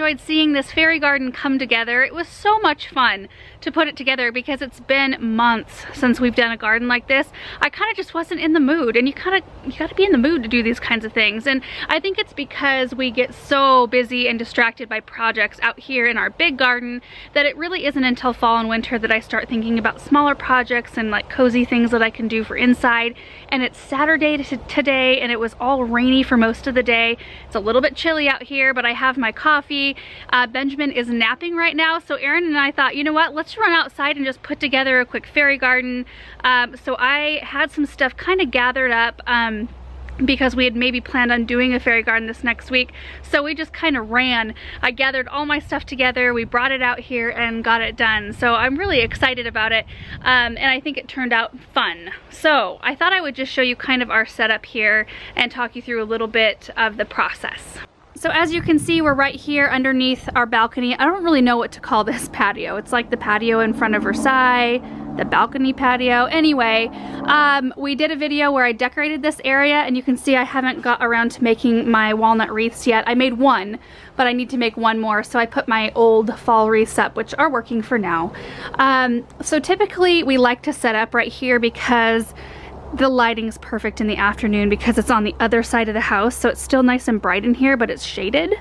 enjoyed seeing this fairy garden come together. It was so much fun to put it together because it's been months since we've done a garden like this. I kind of just wasn't in the mood, and you gotta be in the mood to do these kinds of things. And I think it's because we get so busy and distracted by projects out here in our big garden that it really isn't until fall and winter that I start thinking about smaller projects and like cozy things that I can do for inside. And it's Saturday today, and it was all rainy for most of the day. It's a little bit chilly out here, but I have my coffee. Benjamin is napping right now, so Aaron and I thought, you know what, let's run outside and just put together a quick fairy garden. So I had some stuff kind of gathered up because we had maybe planned on doing a fairy garden this next week. So we just kind of ran. I gathered all my stuff together, we brought it out here and got it done. So I'm really excited about it, and I think it turned out fun. So I thought I would just show you kind of our setup here and talk you through a little bit of the process. So as you can see, we're right here underneath our balcony. I don't really know what to call this patio. It's like the patio in front of Versailles, the balcony patio. Anyway, we did a video where I decorated this area, and you can see I haven't got around to making my walnut wreaths yet. I made one, but I need to make one more, so I put my old fall wreaths up, which are working for now. So typically we like to set up right here because the lighting's perfect in the afternoon because it's on the other side of the house, so it's still nice and bright in here, but it's shaded.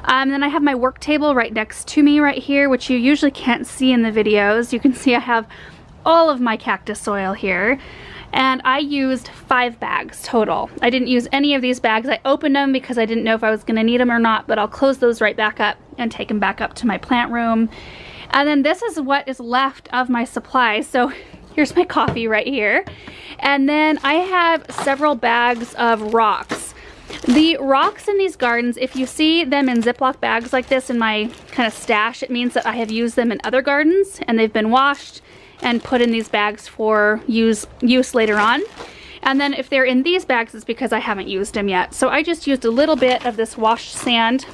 Then I have my work table right next to me right here, which you usually can't see in the videos. You can see I have all of my cactus soil here, and I used 5 bags total. I didn't use any of these bags. I opened them because I didn't know if I was gonna need them or not, but I'll close those right back up and take them back up to my plant room. And then this is what is left of my supplies. So here's my coffee right here. And then I have several bags of rocks. The rocks in these gardens, if you see them in Ziploc bags like this in my kind of stash, it means that I have used them in other gardens and they've been washed and put in these bags for use later on. And then if they're in these bags, it's because I haven't used them yet. So I just used a little bit of this washed sand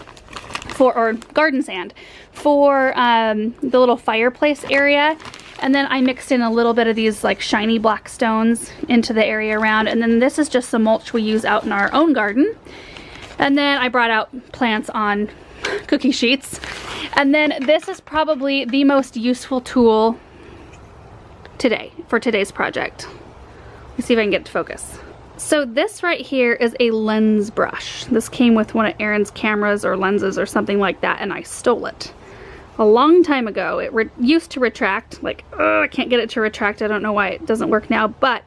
or garden sand for the little fireplace area. And then I mixed in a little bit of these like shiny black stones into the area around. And then this is just the mulch we use out in our own garden. And then I brought out plants on cookie sheets. And then this is probably the most useful tool today for today's project. Let's see if I can get it to focus. So this right here is a lens brush. This came with one of Aaron's cameras or lenses or something like that, and I stole it a long time ago. It used to retract, like, I can't get it to retract. I don't know why it doesn't work now, but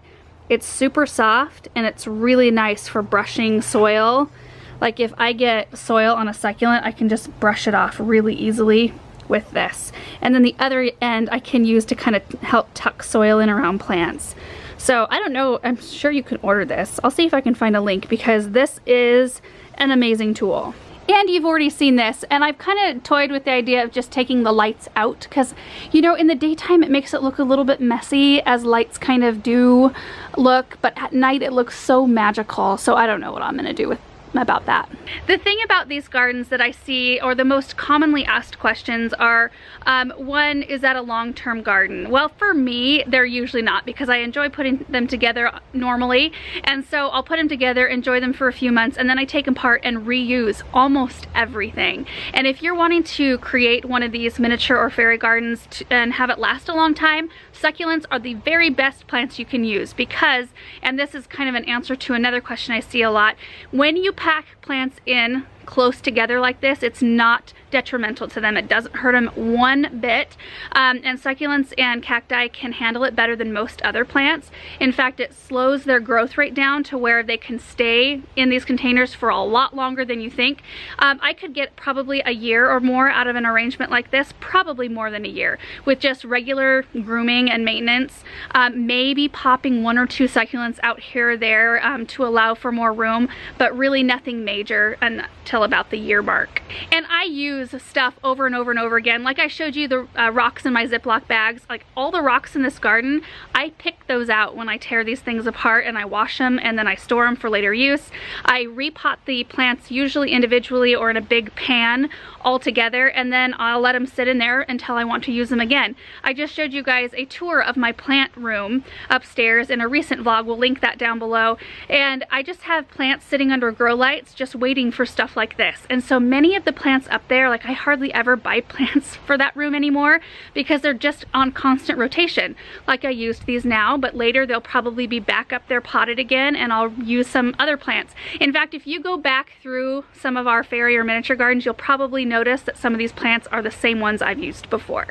it's super soft and it's really nice for brushing soil. Like if I get soil on a succulent, I can just brush it off really easily with this. And then the other end I can use to kind of help tuck soil in around plants. So I don't know, I'm sure you can order this. I'll see if I can find a link because this is an amazing tool. And you've already seen this, and I've kind of toyed with the idea of just taking the lights out because, you know, in the daytime it makes it look a little bit messy as lights kind of do look, but at night it looks so magical. So I don't know what I'm gonna do about that. The thing about these gardens that I see, or the most commonly asked questions are, one, is that a long-term garden? Well, for me, they're usually not because I enjoy putting them together normally. And so I'll put them together, enjoy them for a few months, and then I take them apart and reuse almost everything. And if you're wanting to create one of these miniature or fairy gardens and have it last a long time, succulents are the very best plants you can use because, and this is kind of an answer to another question I see a lot, when you pack plants in close together like this, it's not detrimental to them. It doesn't hurt them one bit, and succulents and cacti can handle it better than most other plants. In fact, it slows their growth rate down to where they can stay in these containers for a lot longer than you think. I could get probably a year or more out of an arrangement like this, probably more than a year, with just regular grooming and maintenance, maybe popping 1 or 2 succulents out here or there to allow for more room, but really nothing major until about the year mark. And I use stuff over and over and over again. Like I showed you the rocks in my Ziploc bags, like all the rocks in this garden, I pick those out when I tear these things apart and I wash them and then I store them for later use. I repot the plants usually individually or in a big pan all together, and then I'll let them sit in there until I want to use them again. I just showed you guys a tour of my plant room upstairs in a recent vlog. We'll link that down below. And I just have plants sitting under grow lights just waiting for stuff like like this. And so many of the plants up there, like I hardly ever buy plants for that room anymore because they're just on constant rotation. Like I used these now, but later they'll probably be back up there potted again, and I'll use some other plants. In fact, if you go back through some of our fairy or miniature gardens, you'll probably notice that some of these plants are the same ones I've used before.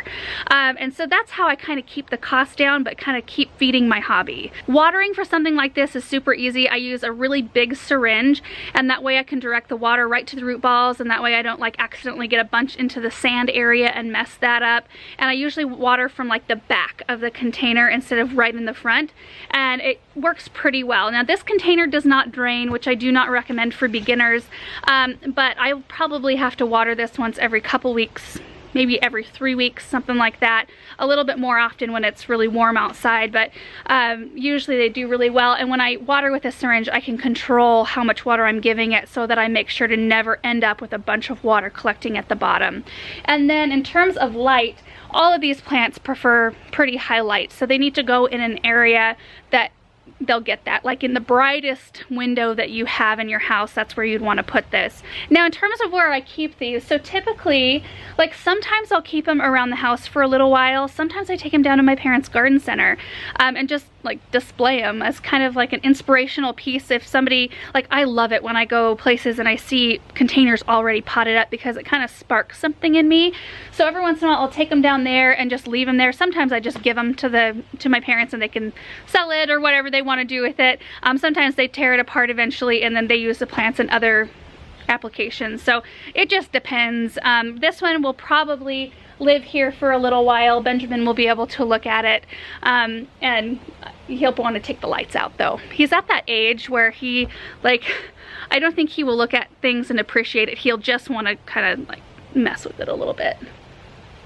And so that's how I kind of keep the cost down, but kind of keep feeding my hobby. Watering for something like this is super easy. I use a really big syringe, and that way I can direct the water right to the root balls, and that way I don't like accidentally get a bunch into the sand area and mess that up. And I usually water from like the back of the container instead of right in the front, and it works pretty well. Now this container does not drain, which I do not recommend for beginners, but I'll probably have to water this once every couple weeks, maybe every 3 weeks, something like that. A little bit more often when it's really warm outside, but usually they do really well. And when I water with a syringe, I can control how much water I'm giving it so that I make sure to never end up with a bunch of water collecting at the bottom. And then in terms of light, all of these plants prefer pretty high light, so they need to go in an area that they'll get that. Like in the brightest window that you have in your house, that's where you'd want to put this. Now in terms of where I keep these, so typically, like sometimes I'll keep them around the house for a little while. Sometimes I take them down to my parents' garden center and just like display them as kind of like an inspirational piece. If somebody, like I love it when I go places and I see containers already potted up because it kind of sparks something in me. So every once in a while I'll take them down there and just leave them there. Sometimes I just give them to my parents and they can sell it or whatever they want to do with it. Sometimes they tear it apart eventually and then they use the plants in other applications. So it just depends. This one will probably live here for a little while. Benjamin will be able to look at it, and he'll want to take the lights out though. He's at that age where he, like, I don't think he will look at things and appreciate it. He'll just want to kind of like mess with it a little bit.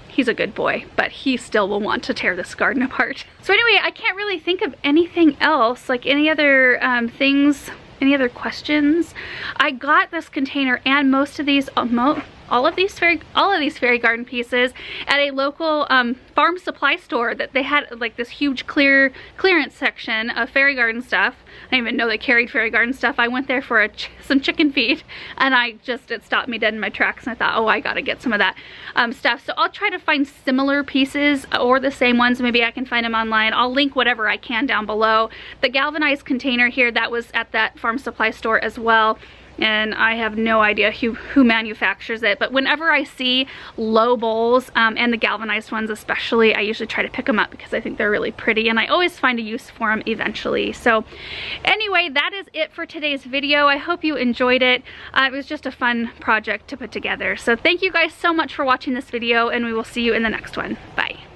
He's a good boy, but he still will want to tear this garden apart. So anyway, I can't really think of anything else, like any other things, any other questions. I got this container and most of these, all of these fairy garden pieces at a local farm supply store that they had like this huge clearance section of fairy garden stuff. I didn't even know they carried fairy garden stuff. I went there for some chicken feed and it stopped me dead in my tracks, and I thought, oh, I gotta get some of that stuff. So I'll try to find similar pieces or the same ones. Maybe I can find them online. I'll link whatever I can down below. The galvanized container here, that was at that farm supply store as well. And I have no idea who manufactures it, but whenever I see low bowls and the galvanized ones especially, I usually try to pick them up because I think they're really pretty and I always find a use for them eventually. So anyway, that is it for today's video. I hope you enjoyed it. It was just a fun project to put together. So thank you guys so much for watching this video, and we will see you in the next one. Bye.